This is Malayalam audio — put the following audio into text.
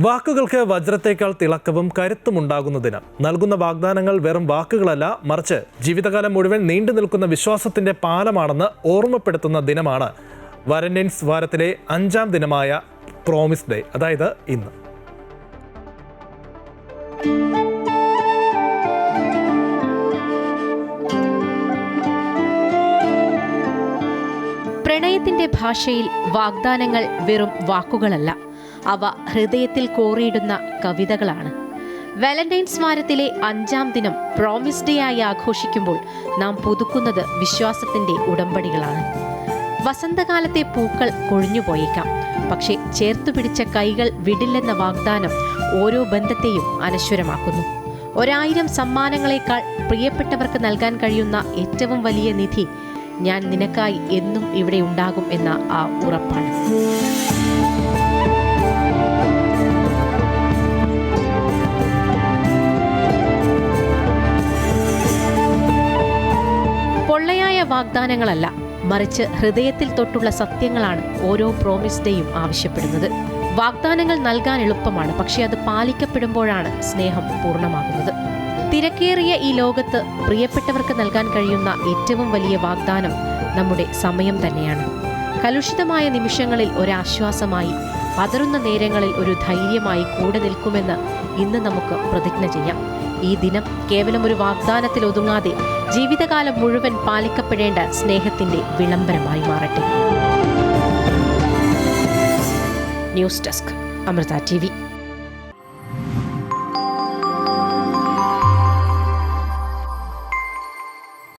വാക്കുകൾക്ക് വജ്രത്തേക്കാൾ തിളക്കവും കരുത്തുമുണ്ടാകുന്ന ദിനം. നൽകുന്ന വാഗ്ദാനങ്ങൾ വെറും വാക്കുകളല്ല, മറിച്ച് ജീവിതകാലം മുഴുവൻ നീണ്ടു നിൽക്കുന്ന വിശ്വാസത്തിന്റെ പാലമാണെന്ന് ഓർമ്മപ്പെടുത്തുന്ന ദിനമാണ് വാലന്റൈൻസ് വാരത്തിലെ 5ാം ദിനമായ പ്രോമിസ് ഡേ, അതായത് ഇന്ന്. പ്രണയത്തിന്റെ ഭാഷയിൽ വാഗ്ദാനങ്ങൾ വെറും വാക്കുകളല്ല, അവ ഹൃദയത്തിൽ കോറിയിടുന്ന കവിതകളാണ്. വാലന്റൈൻസ് വാരത്തിലെ 5ാം ദിനം പ്രോമിസ് ഡേ ആയി ആഘോഷിക്കുമ്പോൾ നാം പുതുക്കുന്നത് വിശ്വാസത്തിന്റെ ഉടമ്പടികളാണ്. വസന്തകാലത്തെ പൂക്കൾ കൊഴിഞ്ഞുപോയേക്കാം, പക്ഷേ ചേർത്തുപിടിച്ച കൈകൾ വിടില്ലെന്ന വാഗ്ദാനം ഓരോ ബന്ധത്തെയും അനശ്വരമാക്കുന്നു. 1000 സമ്മാനങ്ങളെക്കാൾ പ്രിയപ്പെട്ടവർക്ക് നൽകാൻ കഴിയുന്ന ഏറ്റവും വലിയ നിധി ഞാൻ നിനക്കായി എന്നും ഇവിടെ ഉണ്ടാകും എന്ന ആ ഉറപ്പാണ്. പൊള്ളയായ വാഗ്ദാനങ്ങളല്ല, മറിച്ച് ഹൃദയത്തിൽ തൊട്ടുള്ള സത്യങ്ങളാണ് ഓരോ പ്രോമിസ് ഡേയും ആവശ്യപ്പെടുന്നത്. വാഗ്ദാനങ്ങൾ നൽകാൻ എളുപ്പമാണ്, പക്ഷെ അത് പാലിക്കപ്പെടുമ്പോഴാണ് സ്നേഹം പൂർണ്ണമാകുന്നത്. തിരക്കേറിയ ഈ ലോകത്ത് പ്രിയപ്പെട്ടവർക്ക് നൽകാൻ കഴിയുന്ന ഏറ്റവും വലിയ വാഗ്ദാനം നമ്മുടെ സമയം തന്നെയാണ്. കലുഷിതമായ നിമിഷങ്ങളിൽ ഒരാശ്വാസമായി, പതറുന്ന നേരങ്ങളിൽ ഒരു ധൈര്യമായി കൂടെ നിൽക്കുമെന്ന് ഇന്ന് നമുക്ക് പ്രതിജ്ഞ ചെയ്യാം. ഈ ദിനം കേവലം ഒരു വാഗ്ദാനത്തിൽ ഒതുങ്ങാതെ ജീവിതകാലം മുഴുവൻ പാലിക്കപ്പെടേണ്ട സ്നേഹത്തിന്റെ വിളംബരമായി മാറട്ടെ. News desk, Amrita TV.